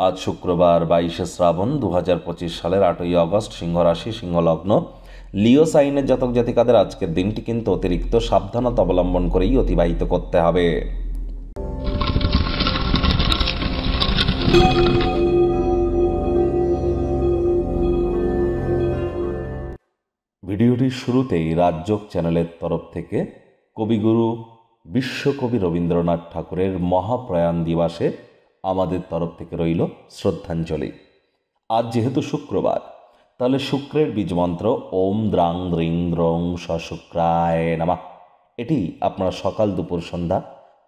আজ শুক্রবার 22শে শ্রাবণ 2025 সালের 8ই অগস্ট, সিংহ রাশি, সিংহ লগ্ন, লিও সাইনের জাতক জাতিকাদের আজকের দিনটি কিন্তু অতিরিক্ত সাবধানতা অবলম্বন করেই অতিবাহিত করতে হবে। ভিডিওটির শুরুতেই রাজযোগ চ্যানেলের তরফ থেকে কবিগুরু বিশ্বকবি রবীন্দ্রনাথ ঠাকুরের মহাপ্রয়াণ দিবসে আমাদের তরফ থেকে রইল শ্রদ্ধাঞ্জলি। আজ যেহেতু শুক্রবার, তাহলে শুক্রের বীজমন্ত্র ওম দ্রাং দ্রিং দ্রং শুক্রায় নমঃ, এটি আপনারা সকাল দুপুর সন্ধ্যা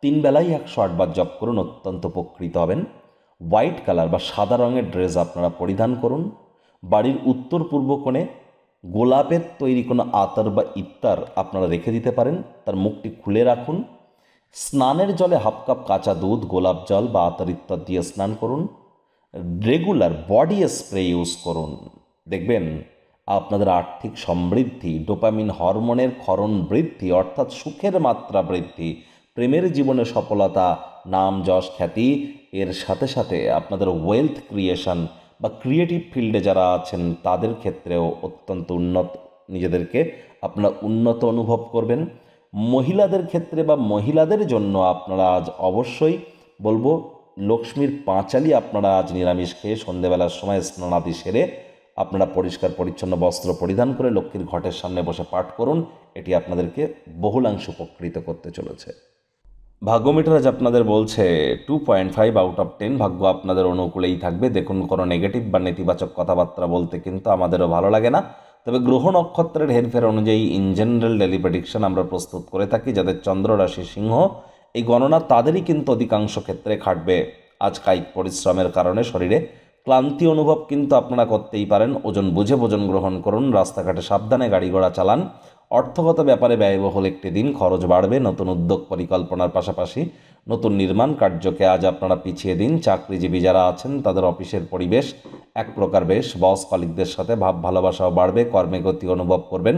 3 বেলায় 108 বার জপ করুন, অত্যন্ত উপকৃত হবেন। হোয়াইট কালার বা সাদা রঙের ড্রেস আপনারা পরিধান করুন। বাড়ির উত্তর পূর্ব কোণে গোলাপের তৈরি কোনো আতর বা ইত্তার আপনারা রেখে দিতে পারেন, তার মুখটি খুলে রাখুন। স্নানের জলে হাফ কাপ কাঁচা দুধ, গোলাপ জল বা আতর ইত্যাদি দিয়ে স্নান করুন। রেগুলার বডি স্প্রে ইউজ করুন, দেখবেন আপনাদের আর্থিক সমৃদ্ধি, ডোপামিন হরমোনের ক্ষরণ বৃদ্ধি অর্থাৎ সুখের মাত্রা বৃদ্ধি, প্রেমের জীবনে সফলতা, নাম যশ খ্যাতি, এর সাথে সাথে আপনাদের ওয়েলথ ক্রিয়েশন বা ক্রিয়েটিভ ফিল্ডে যারা আছেন তাদের ক্ষেত্রেও অত্যন্ত নিজেদেরকে আপনারা উন্নত অনুভব করবেন। মহিলাদের ক্ষেত্রে বা মহিলাদের জন্য আপনারা আজ অবশ্যই বলবো লক্ষ্মীর পাঁচালি আপনারা আজ নিরামিষ খেয়ে সন্ধেবেলার সময় স্নানাদি সেরে আপনারা পরিষ্কার পরিচ্ছন্ন বস্ত্র পরিধান করে লক্ষ্মীর ঘটের সামনে বসে পাঠ করুন। এটি আপনাদেরকে বহুলাংশ উপকৃত করতে চলেছে। ভাগ্য মিটার আজ আপনাদের বলছে 2.5 আউট অফ 10, ভাগ্য আপনাদের অনুকূলেই থাকবে। দেখুন, কোনো নেগেটিভ বা নেতিবাচক কথাবার্তা বলতে কিন্তু আমাদেরও ভালো লাগে না, তবে গ্রহ নক্ষত্রের হেরফের অনুযায়ী ইন জেনারেল ডেলি প্রেডিকশন আমরা প্রস্তুত করে থাকি। যাদের চন্দ্র রাশি সিংহ, এই গণনা তাদেরই কিন্তু অধিকাংশ ক্ষেত্রে খাটবে। আজ কায়িক পরিশ্রমের কারণে শরীরে ক্লান্তি অনুভব কিন্তু আপনারা করতেই পারেন। ওজন বুঝে ভোজন গ্রহণ করুন, রাস্তাঘাটে সাবধানে গাড়ি ঘোড়া চালান। অর্থগত ব্যাপারে ব্যয়বহুল একটি দিন, খরচ বাড়বে। নতুন উদ্যোগ পরিকল্পনার পাশাপাশি নতুন নির্মাণ কার্যকে আজ আপনারা পিছিয়ে দিন। চাকরিজীবী যারা আছেন তাদের অফিসের পরিবেশ এক প্রকার বেশ, বস কলিগদের সাথে ভাব ভালোবাসাও বাড়বে, কর্মে গতি অনুভব করবেন।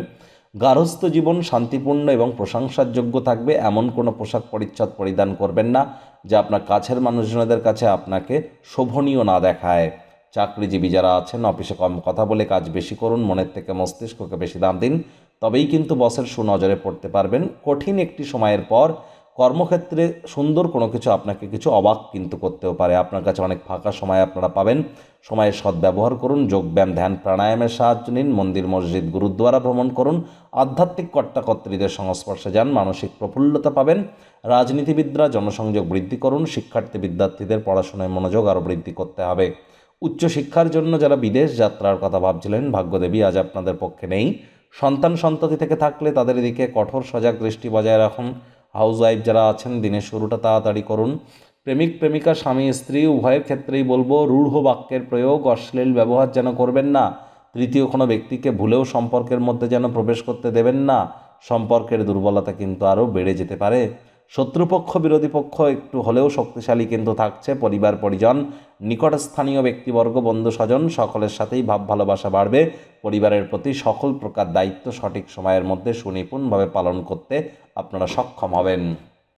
গার্হস্থ্য জীবন শান্তিপূর্ণ এবং প্রশংসার যোগ্য থাকবে। এমন কোনো পোশাক পরিচ্ছদ পরিধান করবেন না যা আপনার কাছের মানুষজনদের কাছে আপনাকে শোভনীয় না দেখায়। চাকরিজীবী যারা আছেন অফিসে কম কথা বলে কাজ বেশি করুন, মনের থেকে মস্তিষ্ককে বেশি দাম দিন, তবেই কিন্তু বসের সুনজরে পড়তে পারবেন। কঠিন একটি সময়ের পর কর্মক্ষেত্রে সুন্দর কোনো কিছু আপনাকে কিছু অবাক কিন্তু করতেও পারে। আপনার কাছে অনেক ফাঁকা সময় আপনারা পাবেন, সময়ের সদ্ব্যবহার করুন। যোগব্যায়াম, ধ্যান, প্রাণায়ামের সাহায্য নিন। মন্দির, মসজিদ, গুরুদ্বারা ভ্রমণ করুন। আধ্যাত্মিক কর্তাকর্ত্রীদের সংস্পর্শে যান, মানসিক প্রফুল্লতা পাবেন। রাজনীতিবিদরা জনসংযোগ বৃদ্ধি করুন। শিক্ষার্থী বিদ্যার্থীদের পড়াশোনায় মনোযোগ আরও বৃদ্ধি করতে হবে। উচ্চশিক্ষার জন্য যারা বিদেশ যাত্রার কথা ভাবছিলেন, ভাগ্যদেবী আজ আপনাদের পক্ষে নেই। সন্তান সন্ততি থেকে থাকলে তাদের দিকে কঠোর সজাগ দৃষ্টি বজায় রাখুন। হাউসওয়াইফ যারা আছেন দিনের শুরুটা তাড়াতাড়ি করুন। প্রেমিক প্রেমিকা, স্বামী স্ত্রী উভয়ের ক্ষেত্রেই বলবো রূঢ় বাক্যের প্রয়োগ, অশ্লীল ব্যবহার যেন করবেন না। তৃতীয় কোনো ব্যক্তিকে ভুলেও সম্পর্কের মধ্যে যেন প্রবেশ করতে দেবেন না, সম্পর্কের দুর্বলতা কিন্তু আরও বেড়ে যেতে পারে। শত্রুপক্ষ, বিরোধী পক্ষ একটু হলেও শক্তিশালী কিন্তু থাকছে। পরিবার পরিজন, নিকটস্থানীয় ব্যক্তিবর্গ, বন্ধু স্বজন সকলের সাথেই ভাব ভালোবাসা বাড়বে। পরিবারের প্রতি সকল প্রকার দায়িত্ব সঠিক সময়ের মধ্যে সুনিপুণভাবে পালন করতে আপনারা সক্ষম হবেন।